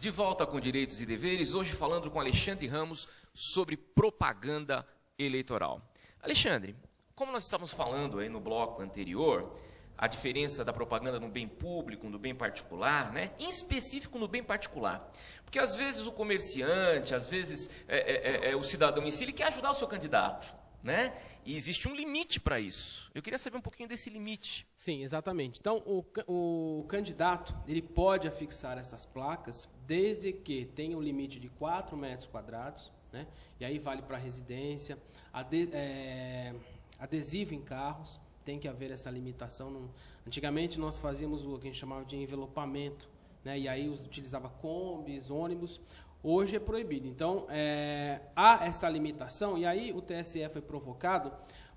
De volta com Direitos e Deveres, hoje falando com Alexandre Ramos sobre propaganda eleitoral. Alexandre, como nós estávamos falando aí no bloco anterior, a diferença da propaganda no bem público, no bem particular, né? Em específico no bem particular. Porque às vezes o comerciante, às vezes o cidadão em si, ele quer ajudar o seu candidato, né? E existe um limite para isso. Eu queria saber um pouquinho desse limite. Sim, exatamente. Então, o candidato, ele pode afixar essas placas desde que tenha um limite de 4 metros quadrados, né? E aí vale para residência, adesivo em carros, tem que haver essa limitação. Antigamente nós fazíamos o que a gente chamava de envelopamento, né? E aí utilizava combis, ônibus. Hoje é proibido. Então, há essa limitação, e aí o TSE foi provocado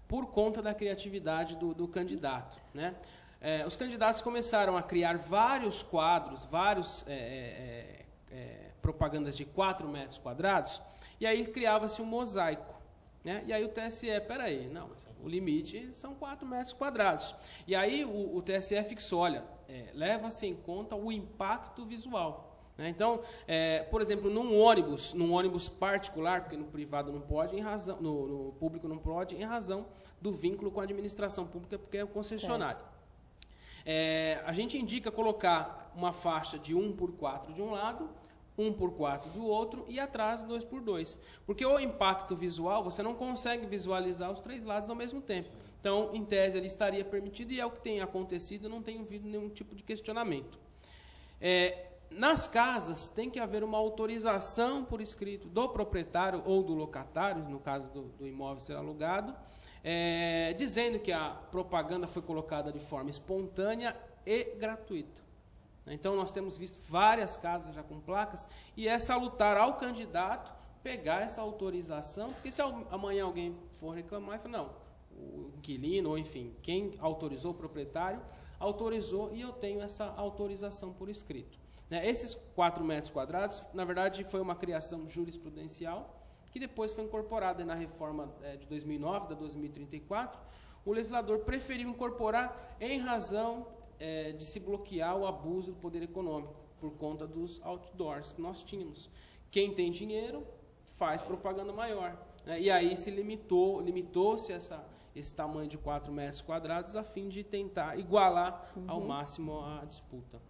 por conta da criatividade do candidato, né? Os candidatos começaram a criar vários quadros, propagandas de 4 metros quadrados, e aí criava-se um mosaico, né? E aí o TSE, peraí, não, o limite são 4 metros quadrados. E aí o TSE fixou, olha, leva-se em conta o impacto visual. Então, por exemplo, num ônibus particular, porque no privado não pode, no público não pode, em razão do vínculo com a administração pública, porque é o concessionário. A gente indica colocar uma faixa de 1x4 de um lado, 1x4 do outro e atrás 2x2. Porque o impacto visual, você não consegue visualizar os 3 lados ao mesmo tempo. Então, em tese, ele estaria permitido e é o que tem acontecido, não tem havido nenhum tipo de questionamento. Nas casas, tem que haver uma autorização por escrito do proprietário ou do locatário, no caso do imóvel ser alugado, dizendo que a propaganda foi colocada de forma espontânea e gratuita. Então, nós temos visto várias casas já com placas, e é salutar ao candidato pegar essa autorização, porque se amanhã alguém for reclamar, fala, não, o inquilino, ou enfim, quem autorizou, o proprietário, autorizou e eu tenho essa autorização por escrito. Esses 4 metros quadrados, na verdade, foi uma criação jurisprudencial, que depois foi incorporada na reforma de 2009, da 2034. O legislador preferiu incorporar em razão de se bloquear o abuso do poder econômico, por conta dos outdoors que nós tínhamos. Quem tem dinheiro faz propaganda maior. E aí limitou-se esse tamanho de 4 metros quadrados a fim de tentar igualar ao máximo a disputa.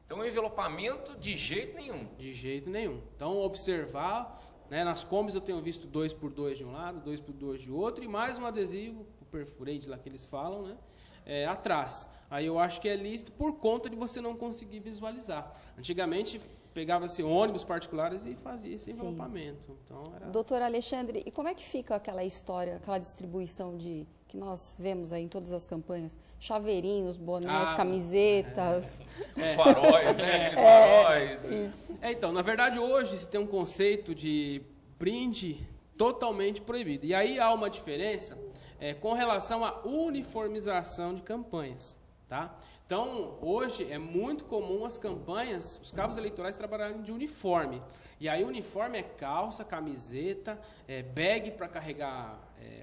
Então, o envelopamento de jeito nenhum. De jeito nenhum. Então, observar, né, nas combis eu tenho visto 2x2 de um lado, 2x2 de outro, e mais um adesivo, o perfurante lá que eles falam, né, atrás. Aí eu acho que é lícito por conta de você não conseguir visualizar. Antigamente, pegava-se ônibus particulares e fazia esse envelopamento. Então, Doutor Alexandre, e como é que fica aquela história, aquela distribuição que nós vemos aí em todas as campanhas? Chaveirinhos, bonés, camisetas. Os faróis, né? Aqueles faróis. Isso. Então, na verdade, hoje se tem um conceito de brinde totalmente proibido. E aí há uma diferença com relação à uniformização de campanhas. Tá? Então, hoje é muito comum as campanhas, os cabos eleitorais trabalharem de uniforme. E aí o uniforme é calça, camiseta, bag para carregar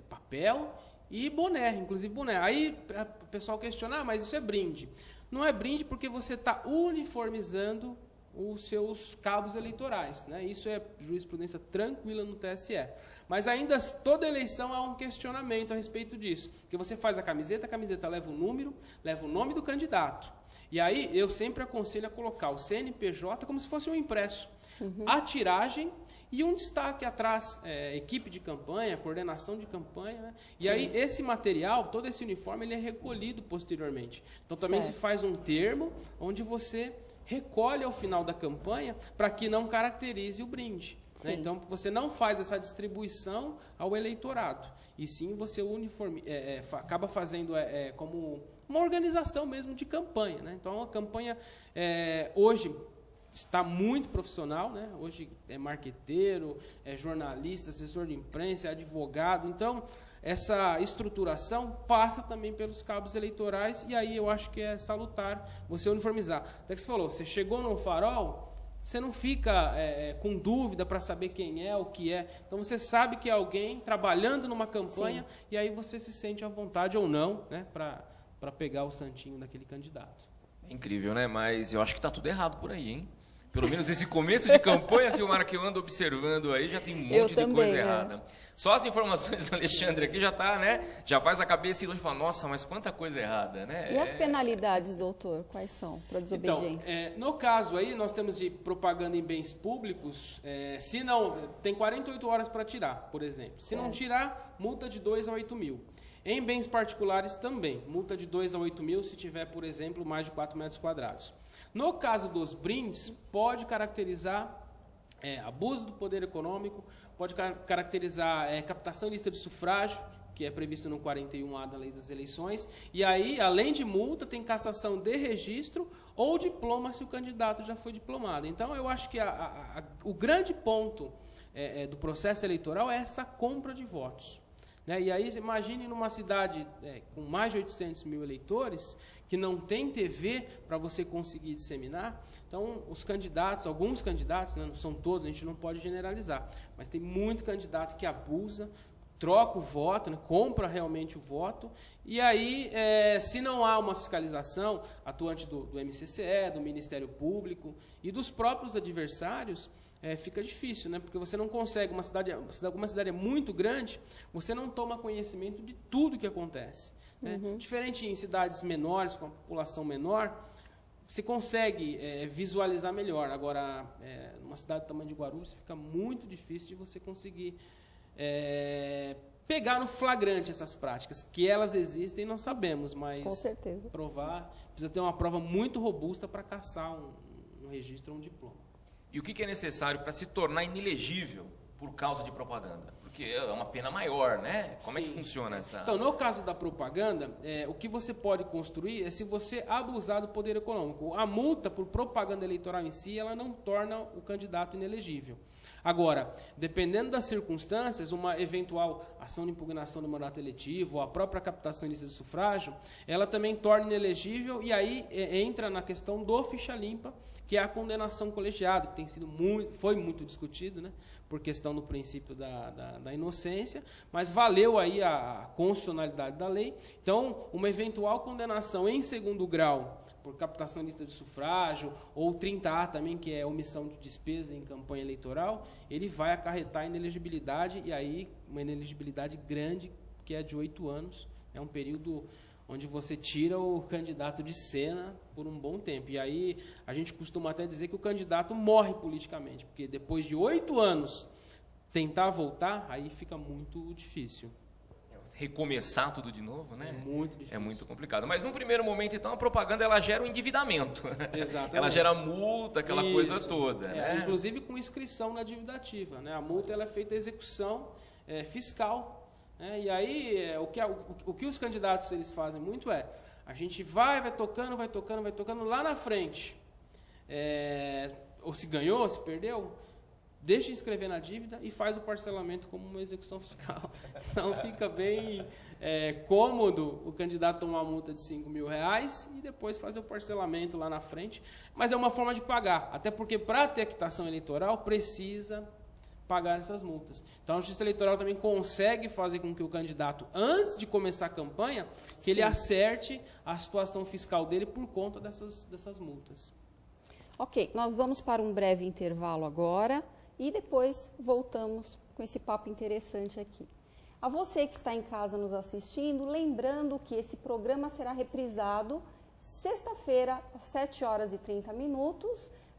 papel e boné, inclusive boné. Aí o pessoal questiona, mas isso é brinde. Não é brinde porque você está uniformizando os seus cabos eleitorais, né? Isso é jurisprudência tranquila no TSE. Mas ainda toda eleição há um questionamento a respeito disso. Porque você faz a camiseta leva o número, leva o nome do candidato. E aí eu sempre aconselho a colocar o CNPJ como se fosse um impresso. A tiragem e um destaque atrás, equipe de campanha, coordenação de campanha. Né? E aí esse material, todo esse uniforme, ele é recolhido posteriormente. Então também se faz um termo onde você recolhe ao final da campanha para que não caracterize o brinde. Né? Então você não faz essa distribuição ao eleitorado. E sim você acaba fazendo como uma organização mesmo de campanha. Né? Então a campanha hoje está muito profissional, né? Hoje é marqueteiro, é jornalista, assessor de imprensa, é advogado. Então, essa estruturação passa também pelos cabos eleitorais e aí eu acho que é salutar você uniformizar. Até que você falou, você chegou no farol, você não fica com dúvida para saber quem é, o que é. Então, você sabe que é alguém trabalhando numa campanha e aí você se sente à vontade ou não, né? Para pegar o santinho daquele candidato. É incrível, né? Mas eu acho que está tudo errado por aí, hein? Pelo menos esse começo de campanha, Silmara, que eu ando observando aí, já tem um monte de coisa errada. Só as informações do Alexandre aqui já tá, né? Já faz a cabeça e longe e fala, nossa, mas quanta coisa errada, né? E as penalidades, doutor, quais são para desobediência? Então, no caso aí, nós temos de propaganda em bens públicos, se não, tem 48 horas para tirar, por exemplo. Se não tirar, multa de 2 a 8 mil. Em bens particulares também, multa de 2 a 8 mil se tiver, por exemplo, mais de 4 metros quadrados. No caso dos brindes, pode caracterizar abuso do poder econômico, pode caracterizar captação de lista de sufrágio, que é previsto no 41A da Lei das Eleições, e aí, além de multa, tem cassação de registro ou diploma se o candidato já foi diplomado. Então, eu acho que o grande ponto do processo eleitoral é essa compra de votos. Né? E aí, imagine numa cidade com mais de 800 mil eleitores, que não tem TV para você conseguir disseminar. Então, os candidatos, alguns candidatos, né, não são todos, a gente não pode generalizar, mas tem muito candidato que abusa, troca o voto, né, compra realmente o voto, e aí, se não há uma fiscalização atuante do MCCE, do Ministério Público e dos próprios adversários, fica difícil, né? Porque você não consegue, uma cidade é muito grande, você não toma conhecimento de tudo que acontece. Né? Diferente em cidades menores, com a população menor, você consegue visualizar melhor. Agora, numa cidade do tamanho de Guarulhos, fica muito difícil de você conseguir pegar no flagrante essas práticas, que elas existem, nós sabemos, mas com certeza. Provar, precisa ter uma prova muito robusta para cassar um registro ou um diploma. E o que é necessário para se tornar inelegível por causa de propaganda? Porque é uma pena maior, né? Como é que funciona essa... Então, no caso da propaganda, o que você pode construir é se você abusar do poder econômico. A multa por propaganda eleitoral em si, ela não torna o candidato inelegível. Agora, dependendo das circunstâncias, uma eventual ação de impugnação do mandato eletivo, ou a própria captação em lista de sufrágio, ela também torna inelegível, e aí entra na questão do ficha limpa, que é a condenação colegiada, que foi muito discutido, né, por questão do princípio da inocência, mas valeu aí a constitucionalidade da lei. Então, uma eventual condenação em segundo grau por captação de lista de sufrágio, ou 30A também, que é omissão de despesa em campanha eleitoral, ele vai acarretar inelegibilidade, e aí uma inelegibilidade grande, que é de 8 anos, é um período onde você tira o candidato de cena por um bom tempo. E aí a gente costuma até dizer que o candidato morre politicamente, porque depois de 8 anos tentar voltar, aí fica muito difícil. Recomeçar tudo de novo, né? É muito difícil. É muito complicado. Mas num primeiro momento, então, a propaganda ela gera um endividamento. Exatamente. Ela gera multa, aquela coisa toda. Né? Inclusive com inscrição na dívida ativa. Né? A multa ela é feita a execução fiscal. E aí, o que os candidatos eles fazem muito a gente vai tocando, lá na frente, ou se ganhou, ou se perdeu, deixa de inscrever na dívida e faz o parcelamento como uma execução fiscal. Então, fica bem cômodo o candidato tomar uma multa de R$5.000 e depois fazer o parcelamento lá na frente, mas é uma forma de pagar, até porque para ter a quitação eleitoral precisa pagar essas multas. Então, a Justiça Eleitoral também consegue fazer com que o candidato, antes de começar a campanha, que ele acerte a situação fiscal dele por conta dessas multas. Ok, nós vamos para um breve intervalo agora e depois voltamos com esse papo interessante aqui. A você que está em casa nos assistindo, lembrando que esse programa será reprisado sexta-feira, às 7h30,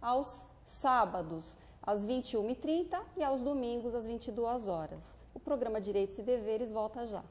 aos sábados, às 21h30 e aos domingos, às 22h. O programa Direitos e Deveres volta já.